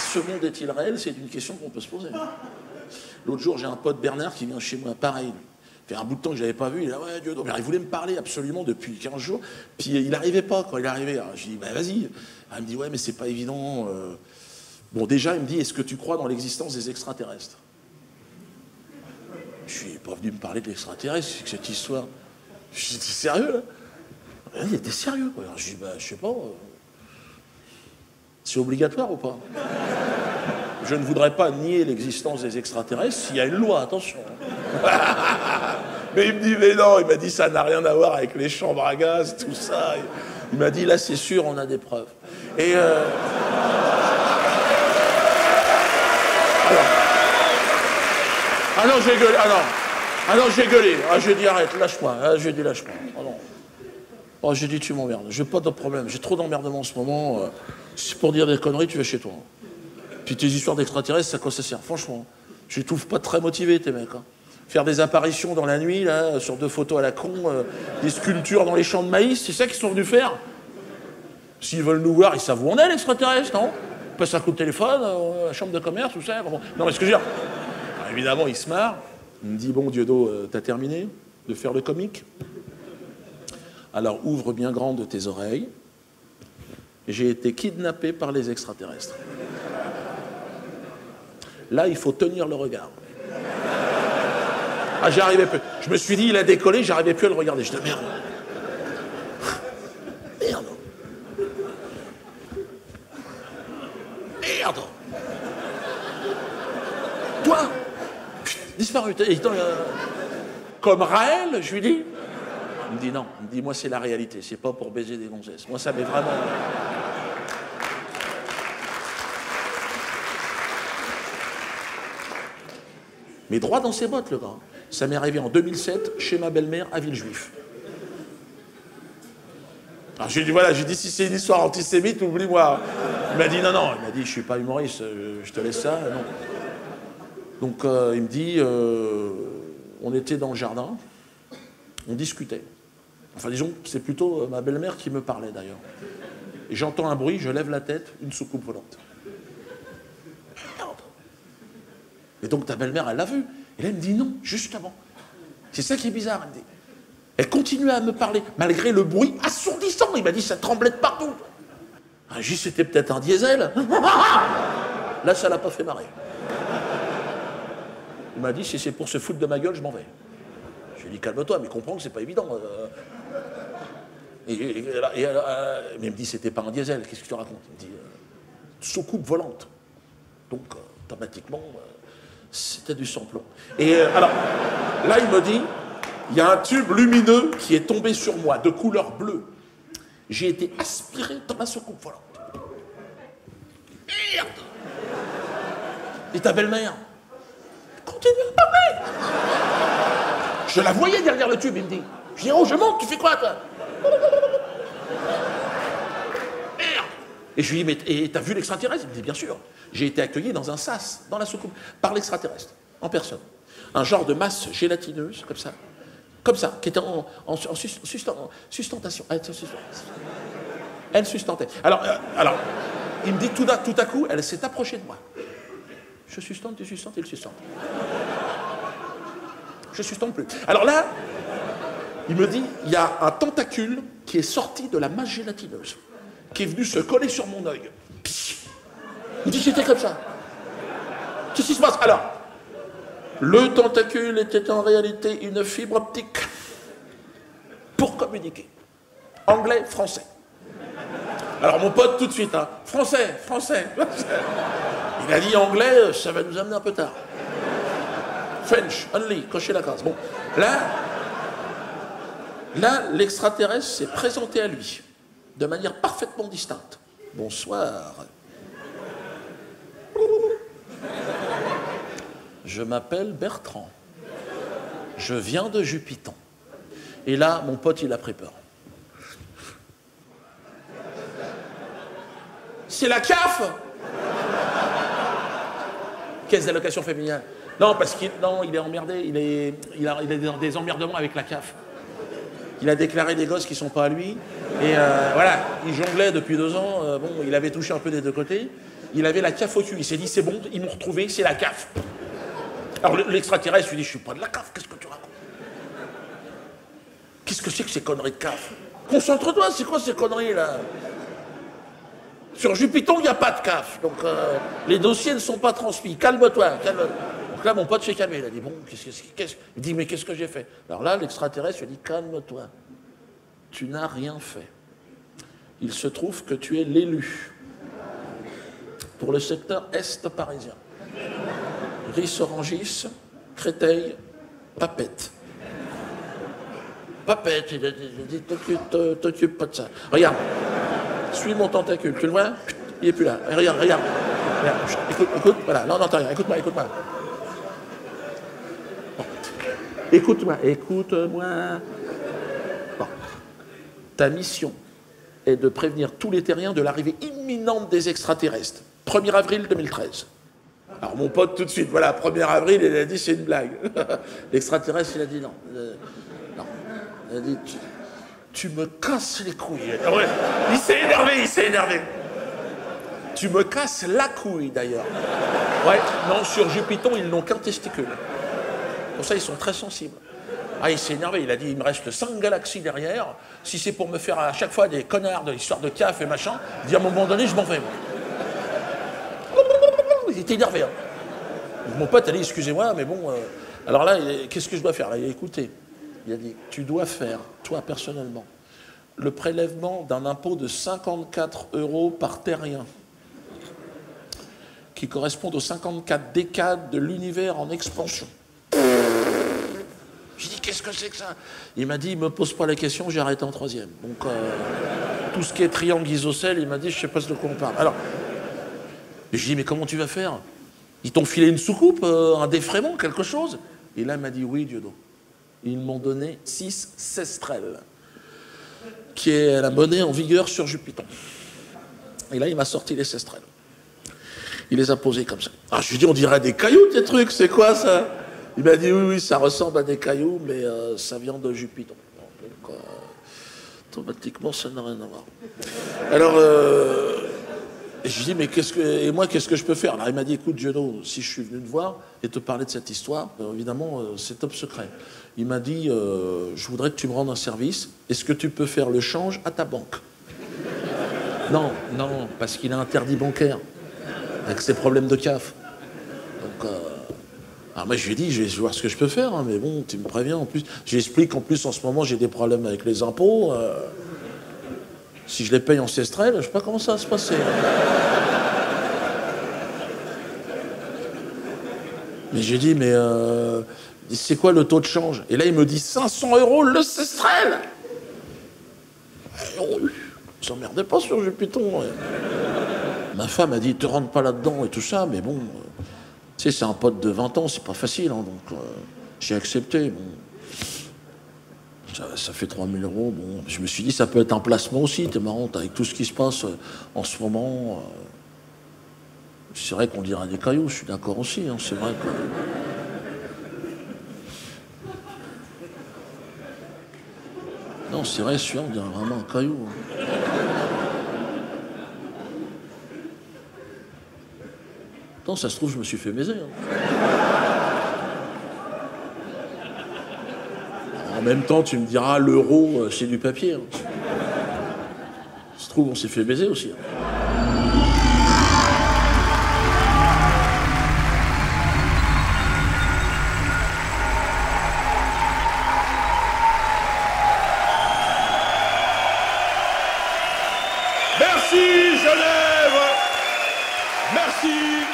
ce monde est-il réel? C'est une question qu'on peut se poser. L'autre jour, j'ai un pote Bernard qui vient chez moi, pareil. Ça fait un bout de temps que je ne l'avais pas vu, il a ouais, Dieu, il voulait me parler absolument depuis 15 jours, puis il n'arrivait pas quand il arrivait. Alors, je lui dis, bah, vas-y. Il me dit, ouais, mais c'est pas évident. Bon, déjà, il me dit, est-ce que tu crois dans l'existence des extraterrestres? Je suis pas venu me parler de l'extraterrestre, c'est que cette histoire. Je dis, t'es sérieux, là? Il était sérieux, quoi. Alors, je dis, bah, je sais pas. C'est obligatoire ou pas? Je ne voudrais pas nier l'existence des extraterrestres s'il y a une loi, attention. Mais il me dit, mais non, il m'a dit, ça n'a rien à voir avec les chambres à gaz, tout ça. Il m'a dit, là, c'est sûr, on a des preuves. Et ah non, j'ai gueulé, ah non, j'ai gueulé. Ah, j'ai dit, arrête, lâche-moi. Ah, j'ai dit, lâche-moi. Ah non. Oh, j'ai dit, tu m'emmerdes. J'ai pas de problème. J'ai trop d'emmerdements en ce moment. Si c'est pour dire des conneries, tu vas chez toi. Puis tes histoires d'extraterrestres, à quoi ça sert? Franchement, je les trouve pas très motivés, tes mecs. Hein. Faire des apparitions dans la nuit, là, sur 2 photos à la con, des sculptures dans les champs de maïs, c'est ça qu'ils sont venus faire? S'ils veulent nous voir, ils savent où on est, l'extraterrestre, non? Ils passent un coup de téléphone, à la chambre de commerce, tout ça. Bon. Non, mais ce que je veux dire... Alors, évidemment, il se marre. Il me dit, bon, Dieudo, t'as terminé de faire le comique? Alors, ouvre bien grandes tes oreilles. J'ai été kidnappé par les extraterrestres. Là, il faut tenir le regard. Ah, j'y arrivais plus. Je me suis dit, il a décollé, j'arrivais plus à le regarder. Je dis, merde. Merde. Merde. Toi, disparu. Comme Raël, je lui dis. Il me dit non. Il me dit, moi, c'est la réalité. C'est pas pour baiser des gonzesses. Moi, ça m'est vraiment... Mais droit dans ses bottes, le gars. Ça m'est arrivé en 2007, chez ma belle-mère, à Villejuif. Alors j'ai dit, voilà, j'ai dit, si c'est une histoire antisémite, oublie-moi. Il m'a dit, non, non. Il m'a dit, je suis pas humoriste, je te laisse ça. Non. Donc, il me dit, on était dans le jardin, on discutait. Enfin, disons, c'est plutôt ma belle-mère qui me parlait, d'ailleurs. Et j'entends un bruit, je lève la tête, une soucoupe volante. Et donc ta belle-mère, elle l'a vu. Et là, elle me dit non, justement. C'est ça qui est bizarre, elle me dit. Elle continue à me parler, malgré le bruit assourdissant. Il m'a dit, ça tremblait de partout. Ah, j'ai dit, c'était peut-être un diesel. Là, ça l'a pas fait marrer. Il m'a dit, si c'est pour se foutre de ma gueule, je m'en vais. Je lui ai dit, calme-toi, mais comprends que c'est pas évident. Mais il me dit, c'était pas un diesel, qu'est-ce que tu racontes? Il me dit, soucoupe volante. Donc, automatiquement... c'était du sans-plomb. Et alors, là, il me dit, il y a un tube lumineux qui est tombé sur moi, de couleur bleue. J'ai été aspiré dans ma soucoupe volante. Merde! Et ta belle-mère? Continue à parler! Je la voyais derrière le tube, il me dit. Je dis, oh, je monte, tu fais quoi, toi? Merde! Et je lui dis, mais t'as vu l'extraterrestre? Il me dit, bien sûr. J'ai été accueilli dans un sas, dans la soucoupe, par l'extraterrestre, en personne. Un genre de masse gélatineuse, comme ça, qui était en sustentation. Elle sustentait. Alors, il me dit tout à coup, elle s'est approchée de moi. Je sustente, tu sustentes, il sustente. Je sustente plus. Alors là, il me dit, il y a un tentacule qui est sorti de la masse gélatineuse, qui est venu se coller sur mon œil. Il me dit, c'était comme ça. Qu'est-ce qui se passe? Alors, le tentacule était en réalité une fibre optique pour communiquer. Anglais, français. Alors mon pote, tout de suite, hein, français. Il a dit anglais, ça va nous amener un peu tard. French, only, cochez la case. Bon, là, l'extraterrestre s'est présenté à lui, de manière parfaitement distincte. Bonsoir. Je m'appelle Bertrand. Je viens de Jupiton. Et là, mon pote, il a pris peur. C'est la CAF? Caisse d'allocation familiale. Non, parce qu'il est emmerdé. Il a des emmerdements avec la CAF. Il a déclaré des gosses qui ne sont pas à lui. Et voilà, il jonglait depuis 2 ans. Bon, il avait touché un peu des 2 côtés. il avait la CAF au cul. Il s'est dit, c'est bon, ils m'ont retrouvé, c'est la CAF. Alors l'extraterrestre lui dit, je suis pas de la CAF, qu'est-ce que tu racontes? Qu'est-ce que c'est que ces conneries de CAF? Concentre-toi, c'est quoi ces conneries là? Sur Jupiter, il n'y a pas de CAF, donc les dossiers ne sont pas transmis. Calme-toi, calme-toi. Donc là, mon pote s'est calmé. Il a dit, bon, il dit, mais qu'est-ce que j'ai fait? Alors là, l'extraterrestre lui dit, calme-toi. Tu n'as rien fait. Il se trouve que tu es l'élu pour le secteur est parisien. Ris-Orangis, Créteil, Papette. Papette, il a dit, t'occupe pas de ça. Regarde, suis mon tentacule, tu le vois? Il est plus là. Regarde. Écoute, voilà, non, n'entends rien, écoute-moi. Bon. Écoute-moi. Bon. Ta mission est de prévenir tous les terriens de l'arrivée imminente des extraterrestres. 1er avril 2013. Alors mon pote tout de suite, voilà, 1er avril, il a dit c'est une blague. L'extraterrestre, il a dit non. Il a dit tu me casses les couilles. Ouais. Il s'est énervé. Tu me casses la couille d'ailleurs. Ouais, non, sur Jupiter, ils n'ont qu'un testicule. Pour ça, ils sont très sensibles. Ah, il s'est énervé, il a dit, il me reste 5 galaxies derrière, si c'est pour me faire à chaque fois des connards de l'histoire de CAF et machin, il dit à un moment donné, je m'en vais, moi. Il était énervé. Hein. Mon pote a dit, excusez-moi, mais bon, alors là, qu'est-ce que je dois faire? Il a écouté. Il a dit, tu dois faire, toi personnellement, le prélèvement d'un impôt de 54 € par terrien, qui correspond aux 54 décades de l'univers en expansion. J'ai dit, qu'est-ce que c'est que ça? Il m'a dit, il me pose pas la question, j'ai arrêté en 3e. Donc, tout ce qui est triangle isocèle, il m'a dit, je sais pas de quoi on parle. Alors, j'ai dit, mais comment tu vas faire? Ils t'ont filé une soucoupe, un défraiement, quelque chose? Et là, il m'a dit, oui, Dieudo. Ils m'ont donné 6 sestrelles, qui est la monnaie en vigueur sur Jupiter. Et là, il m'a sorti les sestrelles. Il les a posées comme ça. Ah, je lui ai dit, on dirait des cailloux, tes trucs, c'est quoi ça? Il m'a dit, oui, ça ressemble à des cailloux, mais ça vient de Jupiter. Donc, automatiquement, ça n'a rien à voir. Alors, je lui ai dit, mais qu'est-ce que je peux faire? Alors, il m'a dit, écoute, Giono, si je suis venu te voir et te parler de cette histoire, évidemment, c'est top secret. Il m'a dit, je voudrais que tu me rendes un service. Est-ce que tu peux faire le change à ta banque? Non, parce qu'il a interdit bancaire, avec ses problèmes de CAF. Donc, alors moi je lui ai dit, je vais voir ce que je peux faire, hein, mais bon, tu me préviens en plus. J'explique qu'en plus en ce moment j'ai des problèmes avec les impôts. Si je les paye en sestrelles, je sais pas comment ça va se passer. Mais j'ai dit, mais c'est quoi le taux de change? Et là il me dit 500 € le sestrel. On s'emmerdait pas sur Jupiter. Ma femme a dit, te rentre pas là-dedans et tout ça, mais bon... Tu sais, c'est un pote de 20 ans, c'est pas facile, hein, donc j'ai accepté. Bon. Ça fait 3 000 €. Bon. Je me suis dit, ça peut être un placement aussi, t'es marrant, avec tout ce qui se passe en ce moment. C'est vrai qu'on dirait des cailloux, je suis d'accord aussi, hein, c'est vrai que... Non, c'est vrai, celui-là, on dirait vraiment un caillou. Hein. Non, ça se trouve, je me suis fait baiser. Hein. En même temps, tu me diras, l'euro, c'est du papier. Hein. Ça se trouve, on s'est fait baiser aussi. Hein. Merci, Genève! Merci!